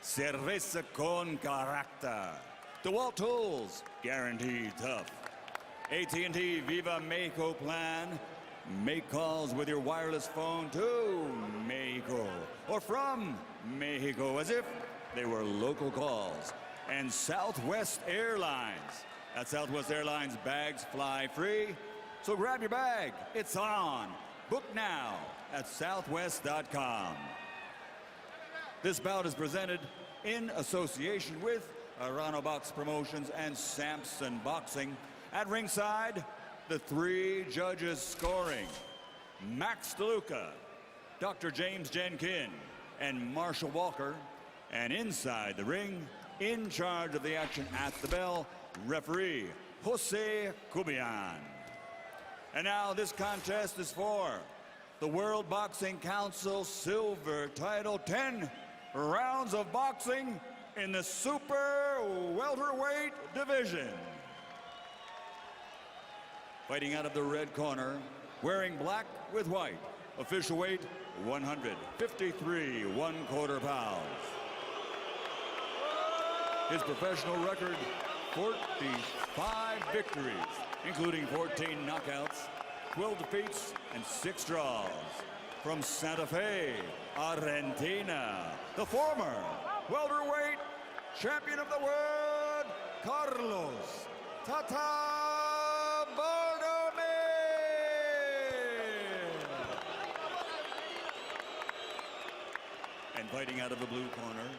Cerveza con carácter. DeWalt Tools, guaranteed tough. AT&T Viva Mexico plan. Make calls with your wireless phone to Mexico or from Mexico as if they were local calls. And Southwest Airlines. At Southwest Airlines, bags fly free. So grab your bag. It's on. Book now at southwest.com. This bout is presented in association with Arano Box Promotions and Samson Boxing. At ringside, the three judges scoring: Max DeLuca, Dr. James Jenkin, and Marshall Walker. And inside the ring, in charge of the action at the bell, referee Jose Cubian. And now this contest is for the World Boxing Council silver title. 10 rounds of boxing in the super welterweight division. Fighting out of the red corner, wearing black with white, official weight 153 1/4 pounds. His professional record, 45 victories, including 14 knockouts, 12 defeats, and 6 draws. From Santa Fe, Argentina, the former welterweight champion of the world, Carlos Tata Baldomir. And fighting out of the blue corner,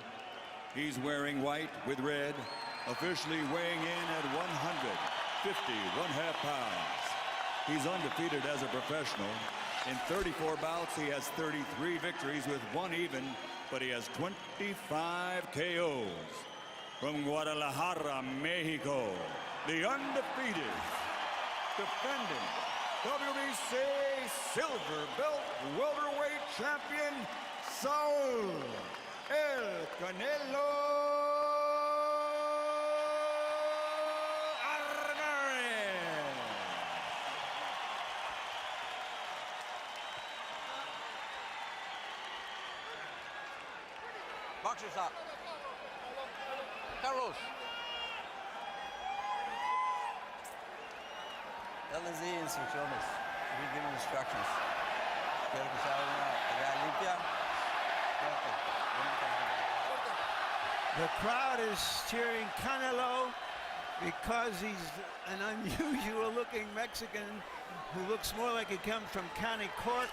he's wearing white with red, officially weighing in at 150 1/2 pounds. He's undefeated as a professional. In 34 bouts, he has 33 victories with 1 even, but he has 25 KOs. From Guadalajara, Mexico, the undefeated, defending WBC silver belt welterweight champion, Saul El Canelo Alvarez. Boxers up. Carlos. Dale sí instrucciones. We give instructions. Quiero que se haga una limpia. The crowd is cheering Canelo because he's an unusual looking Mexican who looks more like he comes from County Cork.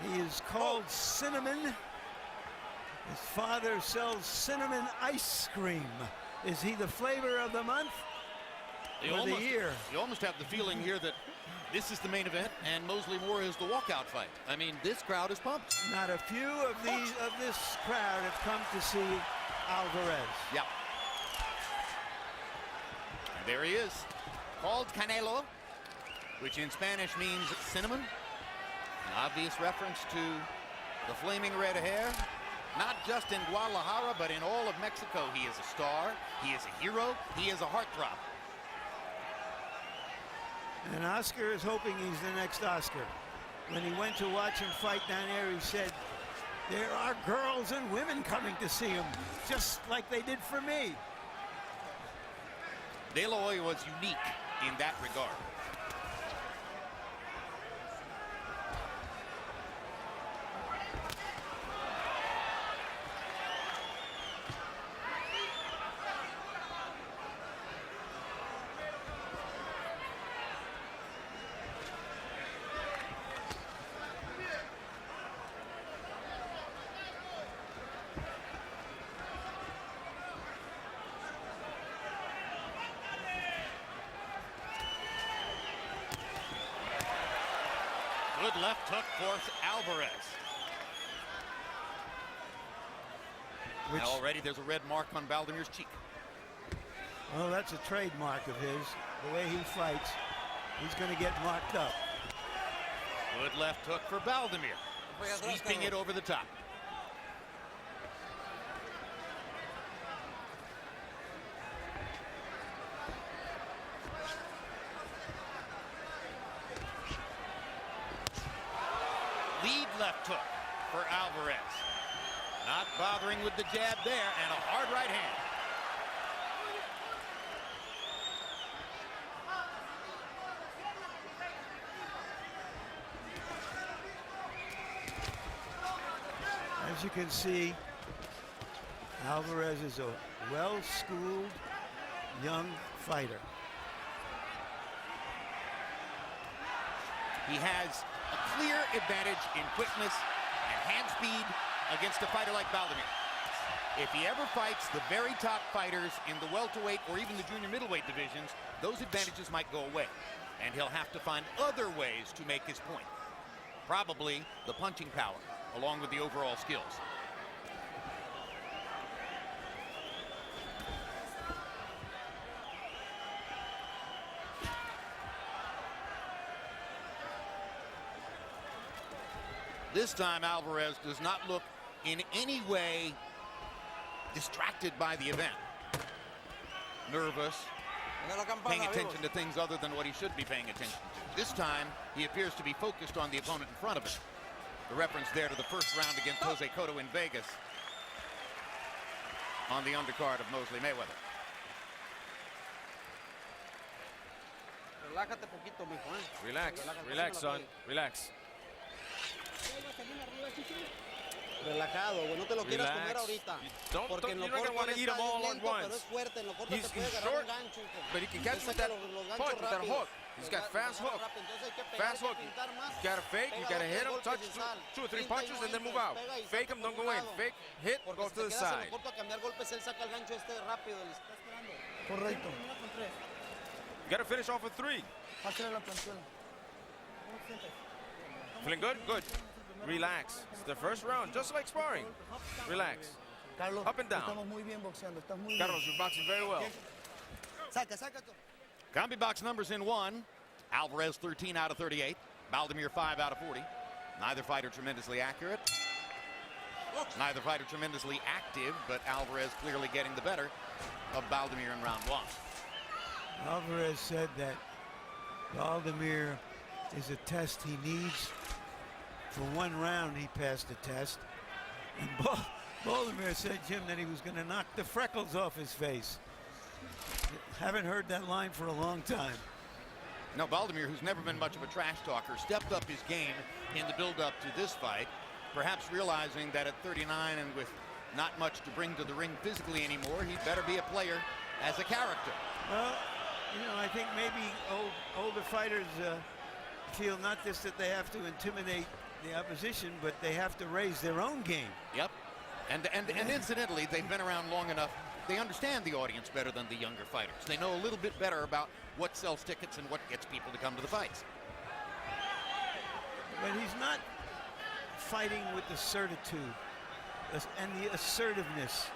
He is called Cinnamon. His father sells cinnamon ice cream. Is he the flavor of the month or the year? You almost have the feeling here that this is the main event and Mosley Moore is the walkout fight. I mean, this crowd is pumped. Not a few of this crowd have come to see Alvarez. Yeah. And there he is, called Canelo, which in Spanish means cinnamon. An obvious reference to the flaming red hair. Not just in Guadalajara, but in all of Mexico. He is a star, he is a hero, he is a heartthrob. And Oscar is hoping he's the next Oscar. When he went to watch him fight down there, he said, there are girls and women coming to see him, just like they did for me. De La Hoya was unique in that regard. Good left hook for Alvarez. And already there's a red mark on Baldomir's cheek. Well, that's a trademark of his. The way he fights, he's going to get marked up. Good left hook for Baldomir. Sweeping it over the top. Lead left hook for Alvarez. Not bothering with the jab there, and a hard right hand. As you can see, Alvarez is a well-schooled young fighter. He has a clear advantage in quickness and hand speed against a fighter like Baldomir. If he ever fights the very top fighters in the welterweight or even the junior middleweight divisions, those advantages might go away, and he'll have to find other ways to make his point. Probably the punching power, along with the overall skills. This time, Alvarez does not look in any way distracted by the event. Nervous, paying attention to things other than what he should be paying attention to. This time, he appears to be focused on the opponent in front of him. The reference there to the first round against Jose Cotto in Vegas on the undercard of Mosley Mayweather. Relax, relax, son, relax. Relajado, güey, no te lo quieras comer Relax. ahorita. You're not going to want to eat them all at once. He's short, but he can catch with that punch, with that hook. He's got fast hook. Fast hook. You got to fake, you got to hit him, touch two or three punches, and then move out. Fake him, don't go in. Fake, hit, go to the side. Correcto. You got to finish off with 3. Feeling good? Good. Relax. It's the first round, just like sparring. Relax. Carlos, Up and down. estamos muy bien boxeando. Estás muy bien. Carlos, you're boxing very well. Saca, saca. Combi box numbers in 1. Alvarez 13 out of 38. Baldomir 5 out of 40. Neither fighter tremendously accurate. Neither fighter tremendously active, but Alvarez clearly getting the better of Baldomir in round 1. Alvarez said that Baldomir is a test he needs. For 1 round, he passed the test. And Baldomir said, Jim, that he was going to knock the freckles off his face. Haven't heard that line for a long time. No, Baldomir, who's never been much of a trash talker, stepped up his game in the build-up to this fight, perhaps realizing that at 39 and with not much to bring to the ring physically anymore, he'd better be a player as a character. Well, you know, I think maybe older fighters feel not just that they have to intimidate the opposition, but they have to raise their own game. Yep. And incidentally, they've been around long enough. They understand the audience better than the younger fighters. They know a little bit better about what sells tickets and what gets people to come to the fights. But he's not fighting with the certitude and the assertiveness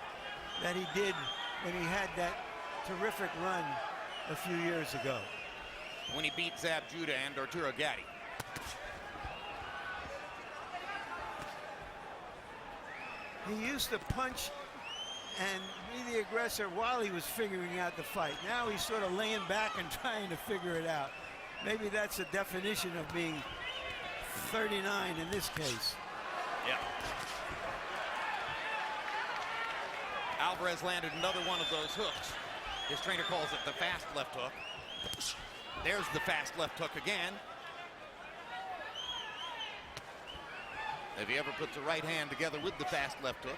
that he did when he had that terrific run a few years ago. When he beat Zab Judah and Arturo Gatti. He used to punch and be the aggressor while he was figuring out the fight. Now he's sort of laying back and trying to figure it out. Maybe that's the definition of being 39 in this case. Yeah. Alvarez landed another one of those hooks. His trainer calls it the fast left hook. There's the fast left hook again. If he ever puts a right hand together with the fast left hook,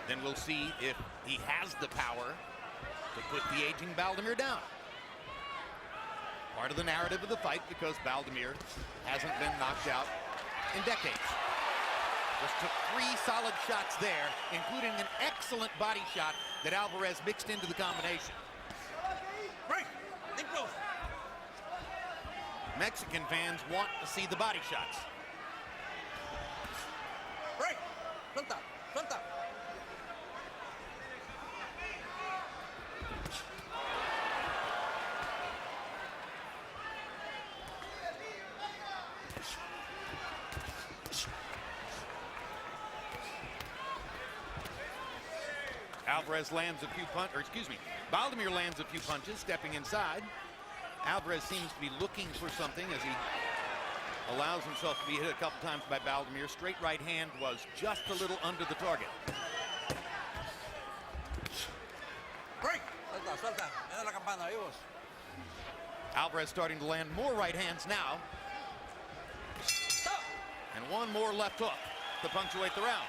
then we'll see if he has the power to put the aging Baldomir down. Part of the narrative of the fight, because Baldomir hasn't been knocked out in decades. Just took 3 solid shots there, including an excellent body shot that Alvarez mixed into the combination. Break. Think close. Mexican fans want to see the body shots. Break. Suelta. Suelta. Alvarez lands a few Baldomir lands a few punches, stepping inside. Alvarez seems to be looking for something as he allows himself to be hit a couple times by Baldomir. Straight right hand was just a little under the target. Break. Suelta, suelta. Mira la campana, vivos. Alvarez starting to land more right hands now. Stop. And one more left hook to punctuate the round.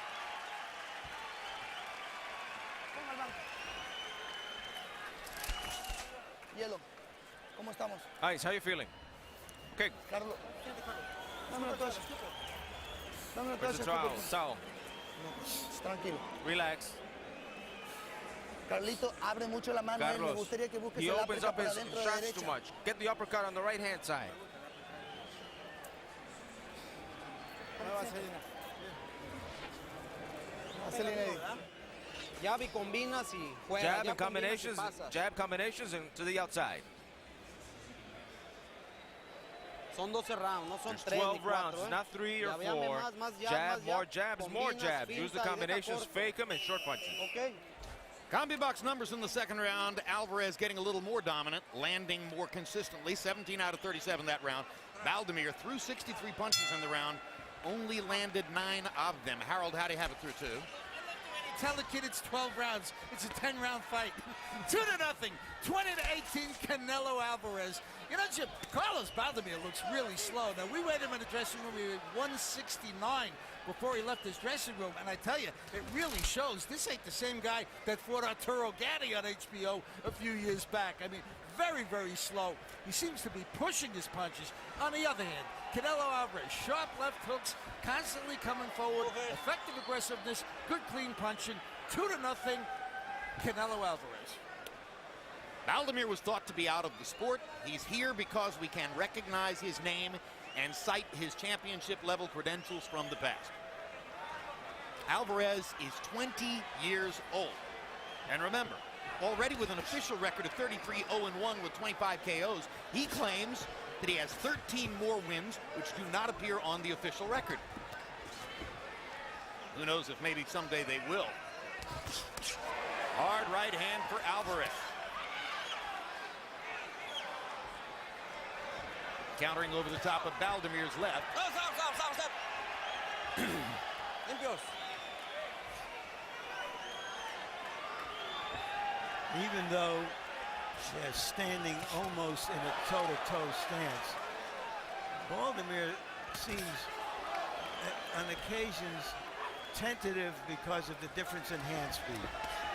Hielo. ¿Cómo estamos? Ice, how you feeling? Okay. Carlos. Dame la toalla. Dame la Where's the toalla. towel? Towel. Tranquilo. Relax. Carlito abre mucho la mano. Me Carlos, gustaría que busques he el opens uppercut up para his dentro de la shots too derecha. much. Get the uppercut on the right-hand side. Jab y combinas y juega. Jab Ya and combinas y combinations, pasa. jab combinations, and to the outside. Son 12 rounds, no son There's 3 12 ni 4. rounds, not 3 or 4. Jab, more jabs, more jabs. Use the combinations, fake them, and short punches. Okay. Combi box numbers in the second round. Alvarez getting a little more dominant, landing more consistently. 17 out of 37 that round. Baldomir threw 63 punches in the round, only landed 9 of them. Harold, how do you have it through 2? Tell the kid it's 12 rounds. It's a 10-round fight. 2-0. 20-18, Canelo Alvarez. You know, Jim, Carlos Baldomir looks really slow. Now, we weighed him in the dressing room. He was 169 before he left his dressing room. And I tell you, it really shows. This ain't the same guy that fought Arturo Gatti on HBO a few years back. I mean, very, very slow. He seems to be pushing his punches. On the other hand, Canelo Alvarez, sharp left hooks, constantly coming forward, effective aggressiveness, good clean punching. 2-0, Canelo Alvarez. Baldomir was thought to be out of the sport. He's here because we can recognize his name and cite his championship-level credentials from the past. Alvarez is 20 years old. And remember, already with an official record of 33-0-1 with 25 KOs, he claims that he has 13 more wins, which do not appear on the official record. Who knows if maybe someday they will. Hard right hand for Alvarez. Countering over the top of Baldomir's left. Stop. Limpios. Even though they're standing almost in a toe-to-toe stance, Baldomir seems on occasions tentative because of the difference in hand speed.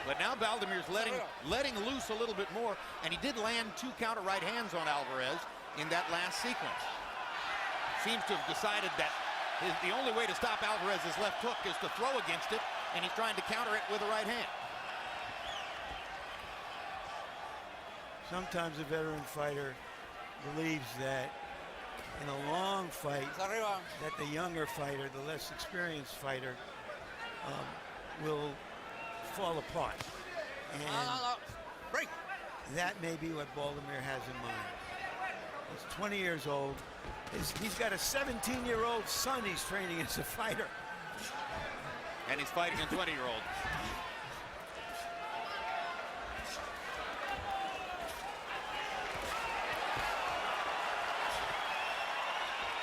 But now Baldomir's letting loose a little bit more, and he did land 2 counter right hands on Alvarez in that last sequence. Seems to have decided that the only way to stop Alvarez's left hook is to throw against it, and he's trying to counter it with a right hand. Sometimes a veteran fighter believes that in a long fight, that the younger fighter, the less experienced fighter, will fall apart. And Break. that may be what Baldomir has in mind. He's 20 years old. He's got a 17-year-old son he's training as a fighter. And he's fighting a 20-year-old.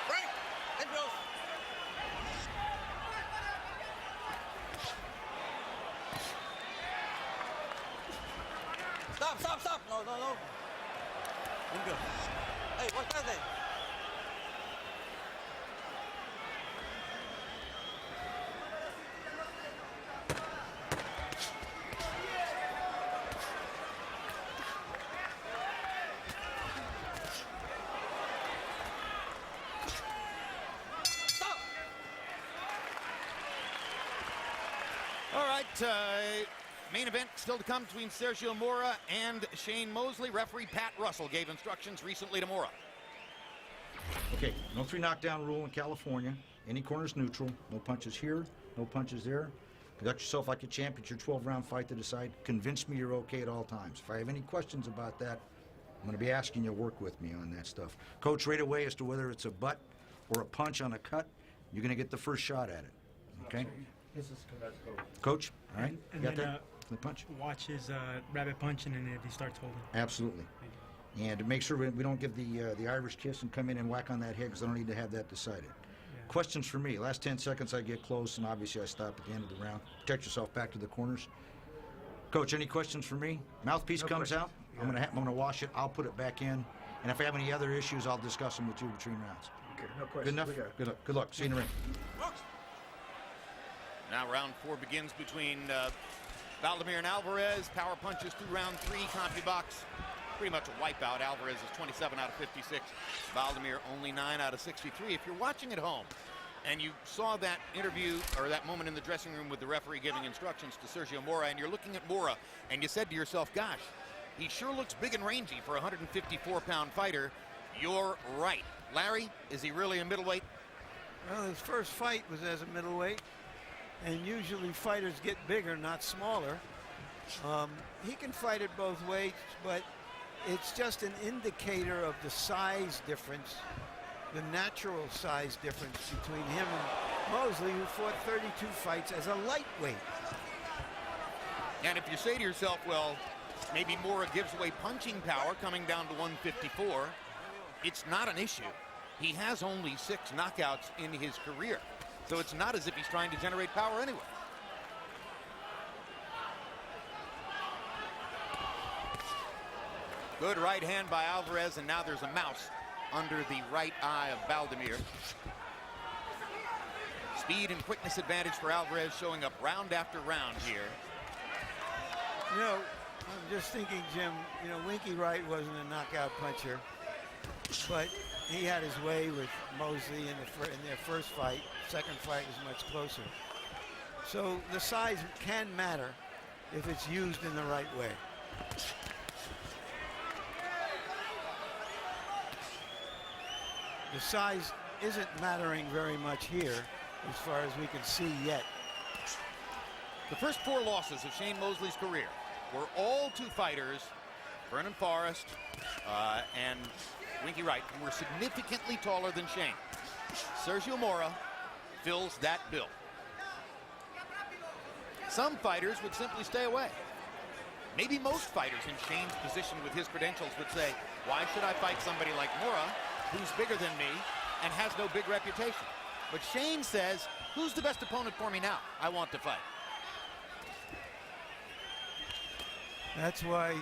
Break. Limpios. Stop. No. Limpios. Hey, volteate. All right, main event still to come between Sergio Mora and Shane Mosley. Referee Pat Russell gave instructions recently to Mora. Okay, no 3 knockdown rule in California. Any corner's neutral. No punches here, no punches there. Conduct yourself like a champion. It's your 12-round fight to decide. Convince me you're okay at all times. If I have any questions about that, I'm going to be asking you to work with me on that stuff. Coach, right away as to whether it's a butt or a punch on a cut, you're going to get the first shot at it. Okay? This is Coach, all right? And You got then, that? The punch? Watch his rabbit punch, and then if he starts holding. Absolutely. And to make sure we don't give the Irish kiss and come in and whack on that head, because I don't need to have that decided. Yeah. Questions for me. Last 10 seconds I get close, and obviously I stop at the end of the round. Protect yourself back to the corners. Coach, any questions for me? Mouthpiece comes out. Yeah. I'm gonna wash it. I'll put it back in. And if I have any other issues, I'll discuss them with you between rounds. Okay, no questions. Good enough? Good luck. Good luck. See you in the ring. Now round 4 begins between Baldomir and Alvarez. Power punches through round 3. CompuBox pretty much a wipeout. Alvarez is 27 out of 56. Baldomir only 9 out of 63. If you're watching at home and you saw that interview or that moment in the dressing room with the referee giving instructions to Sergio Mora, and you're looking at Mora and you said to yourself, gosh, he sure looks big and rangy for a 154-pound fighter, you're right. Larry, is he really a middleweight? Well, his first fight was as a middleweight, and usually fighters get bigger, not smaller. He can fight at both weights, but it's just an indicator of the size difference, the natural size difference between him and Mosley, who fought 32 fights as a lightweight. And if you say to yourself, well, maybe Mora gives away punching power coming down to 154, it's not an issue. He has only 6 knockouts in his career, so it's not as if he's trying to generate power anyway. Good right hand by Alvarez, and now there's a mouse under the right eye of Baldomir. Speed and quickness advantage for Alvarez, showing up round after round here. You know, I'm just thinking, Jim, you know, Winky Wright wasn't a knockout puncher, but he had his way with Mosley in their first fight. Second fight was much closer. So the size can matter if it's used in the right way. The size isn't mattering very much here as far as we can see yet. The first 4 losses of Shane Mosley's career were all to fighters, Vernon Forrest and Winky Wright, who were significantly taller than Shane. Sergio Mora fills that bill. Some fighters would simply stay away. Maybe most fighters in Shane's position with his credentials would say, why should I fight somebody like Mora, who's bigger than me and has no big reputation? But Shane says, who's the best opponent for me now? I want to fight. That's why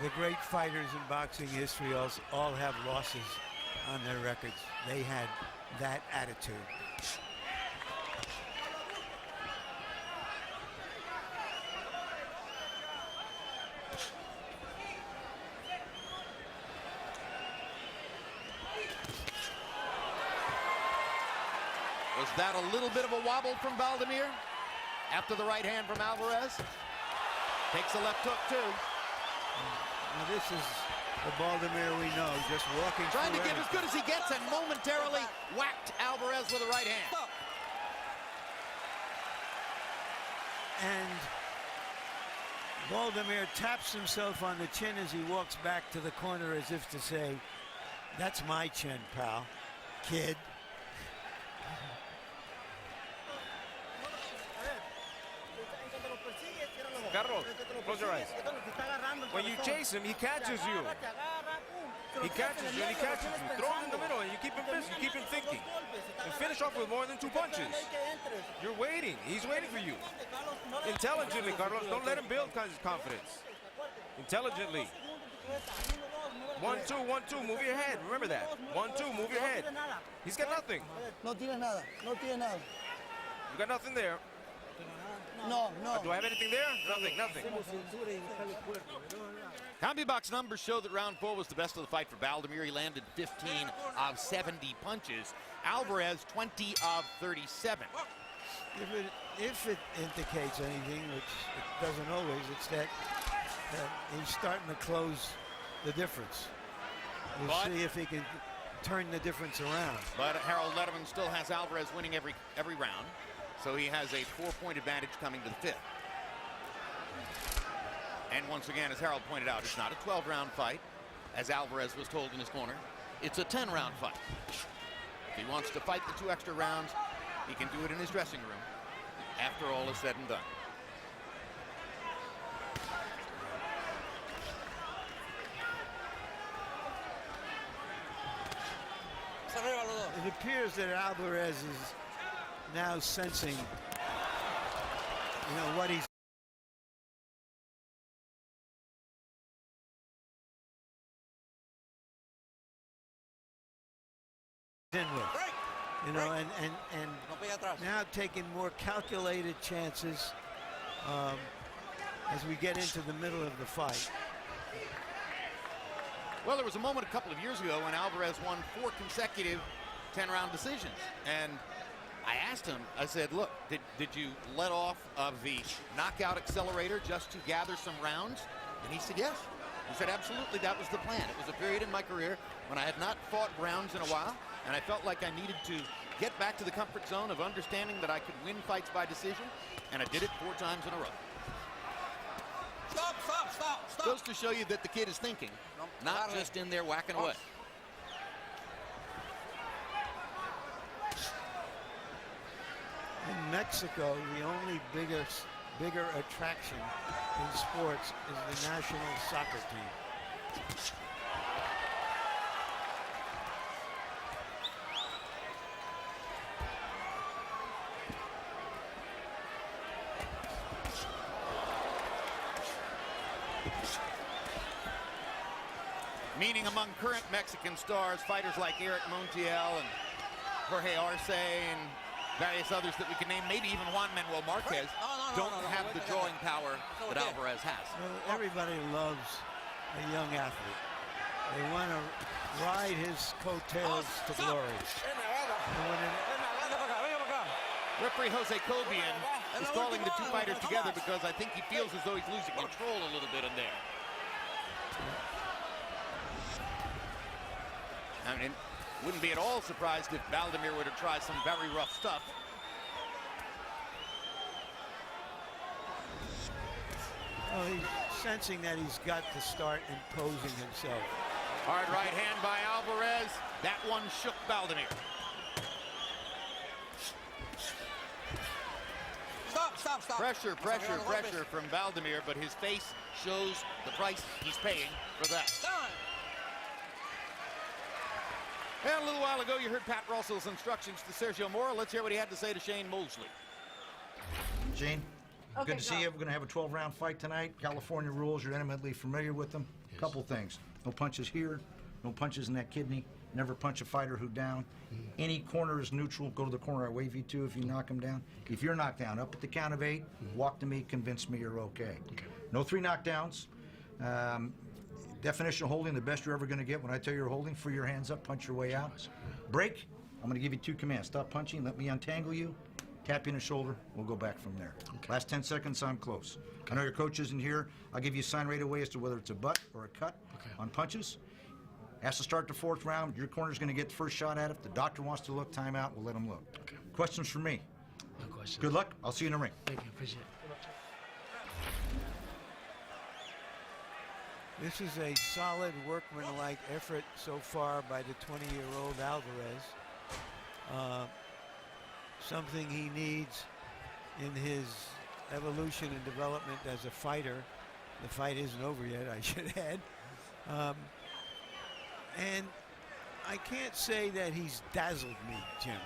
the great fighters in boxing history all have losses on their records. They had that attitude. Was that a little bit of a wobble from Baldomir after the right hand from Alvarez? Takes a left hook, too. Now this is the Baldomir we know, just walking trying to give as good as he gets, and momentarily whacked Alvarez with a right hand. And Baldomir taps himself on the chin as he walks back to the corner, as if to say, that's my chin, pal, kid. Carlos, close your eyes. When you chase him, he catches you. He catches you and he catches you. Throw him in the middle and you keep him busy. You keep him thinking. And finish off with more than 2 punches. You're waiting. He's waiting for you. Intelligently, Carlos. Don't let him build confidence. Intelligently. 1, 2, 1, 2. Move your head. Remember that. 1, 2. Move your head. He's got nothing. No tiene nada. No tiene nada. You got nothing there. No, no. Do I have anything there? Nothing, nothing. CompuBox numbers show that round 4 was the best of the fight for Baldomir. He landed 15 of 70 punches. Alvarez, 20 of 37. If it indicates anything, which it doesn't always, it's that he's starting to close the difference. We'll see if he can turn the difference around. But Harold Letterman still has Alvarez winning every round. So he has a 4-point advantage coming to the 5th. And once again, as Harold pointed out, it's not a 12-round fight, as Alvarez was told in his corner. It's a 10-round fight. If he wants to fight the 2 extra rounds, he can do it in his dressing room after all is said and done. appears that Alvarez is now sensing, what he's in with. And now taking more calculated chances as we get into the middle of the fight. Well, there was a moment a couple of years ago when Alvarez won 4 consecutive 10-round decisions. And I asked him, I said, look, did you let off of the knockout accelerator just to gather some rounds? And he said, yes. He said, absolutely, that was the plan. It was a period in my career when I had not fought rounds in a while, and I felt like I needed to get back to the comfort zone of understanding that I could win fights by decision, and I did it 4 times in a row. Stop. Goes to show you that the kid is thinking, not just in there whacking away. In Mexico, the only bigger attraction in sports is the national soccer team. Meaning among current Mexican stars, fighters like Eric Montiel and Jorge Arce and various others that we can name, maybe even Juan Manuel Marquez, don't have the drawing power that Alvarez has. Well, everybody loves a young athlete. They want to ride his coattails to glory. Referee Jose Cobian is calling the 2 fighters together because I think he feels as though he's losing control a little bit in there. I mean, wouldn't be at all surprised if Baldomir were to try some very rough stuff. Well, he's sensing that he's got to start imposing himself. Hard right hand by Alvarez. That one shook Baldomir. Stop. Pressure from Baldomir, but his face shows the price he's paying for that. And a little while ago, you heard Pat Russell's instructions to Sergio Mora. Let's hear what he had to say to Shane Mosley. Shane, good to see you. We're going to have a 12-round fight tonight. California rules, you're intimately familiar with them. Yes. Couple things. No punches here, no punches in that kidney. Never punch a fighter who down. Any corner is neutral. Go to the corner. I wave you to if you knock him down. If you're knocked down, up at the count of 8, walk to me, convince me you're okay. No 3 knockdowns. Definition of holding, the best you're ever going to get. When I tell you you're holding, free your hands up, punch your way out. Break, I'm going to give you 2 commands. Stop punching, let me untangle you, tap you in the shoulder, we'll go back from there. Last 10 seconds, I'm close. I know your coach isn't here. I'll give you a sign right away as to whether it's a butt or a cut on punches. Has to start the 4th round. Your corner's going to get the first shot at it. If the doctor wants to look, timeout, we'll let him look. Questions for me? No questions. Good luck. I'll see you in the ring. Thank you. Appreciate it. This is a solid workmanlike effort so far by the 20-year-old Alvarez. Something he needs in his evolution and development as a fighter. The fight isn't over yet, I should add. And I can't say that he's dazzled me, Jim.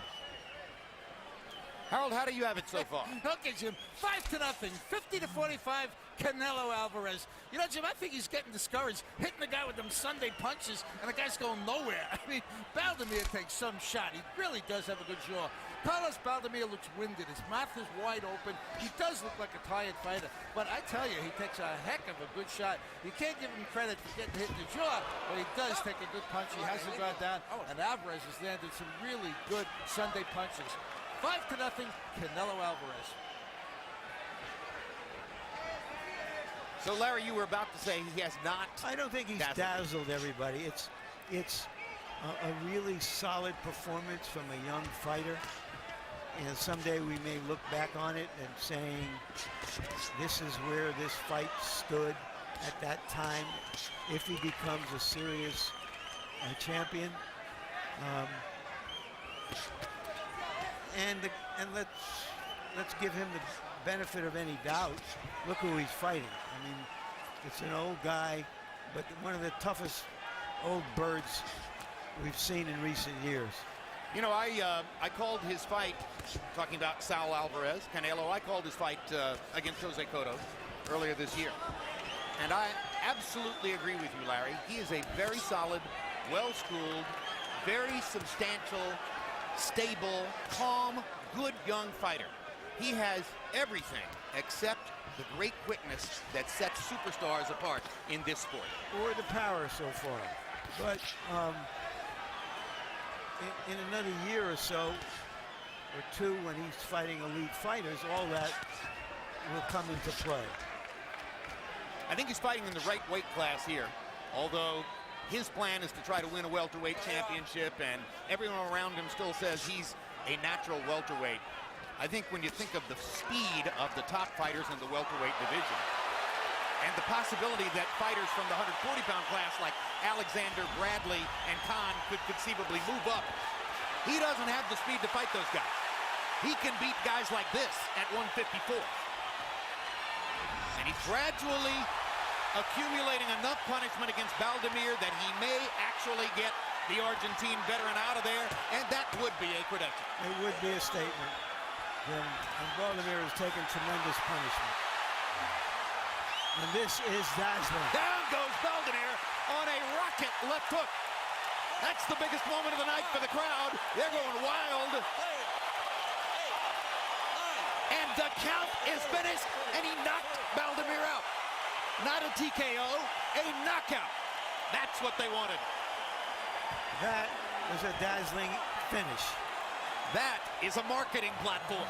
Harold, how do you have it so far? Okay, Jim, 5-0, 50-45, Canelo Alvarez. You know, Jim, I think he's getting discouraged, hitting the guy with them Sunday punches, and the guy's going nowhere. I mean, Baldomir takes some shot. He really does have a good jaw. Carlos Baldomir looks winded. His mouth is wide open. He does look like a tired fighter. But I tell you, he takes a heck of a good shot. You can't give him credit for getting hit in the jaw, but he does take a good punch. He hasn't gone down, and Alvarez has landed some really good Sunday punches. 5-0, Canelo Alvarez. So, Larry, you were about to say he has not. I don't think he's dazzled everybody. It's a really solid performance from a young fighter. And someday we may look back on it and saying, this is where this fight stood at that time. If he becomes a serious champion. And let's give him the benefit of any doubt. Look who he's fighting. I mean, it's an old guy, but one of the toughest old birds we've seen in recent years. You know, I called his fight, talking about Saul Alvarez, Canelo, I called his fight against Jose Cotto earlier this year. And I absolutely agree with you, Larry. He is a very solid, well-schooled, very substantial, stable, calm, good young fighter. He has everything except the great quickness that sets superstars apart in this sport. Or the power so far. But in another year or so, or two, when he's fighting elite fighters, all that will come into play. I think he's fighting in the right weight class here, although his plan is to try to win a welterweight championship, and everyone around him still says he's a natural welterweight. I think when you think of the speed of the top fighters in the welterweight division, and the possibility that fighters from the 140-pound class like Alexander, Bradley, and Khan could conceivably move up, he doesn't have the speed to fight those guys. He can beat guys like this at 154. And he's gradually accumulating enough punishment against Baldomir that he may actually get the Argentine veteran out of there, and that would be a credential. It would be a statement. And Baldomir has taken tremendous punishment. And this is dazzling. Down goes Baldomir on a rocket left hook. That's the biggest moment of the night for the crowd. They're going wild. And the count is finished, and he knocked Baldomir out. Not a TKO, a knockout. That's what they wanted. That was a dazzling finish. That is a marketing platform.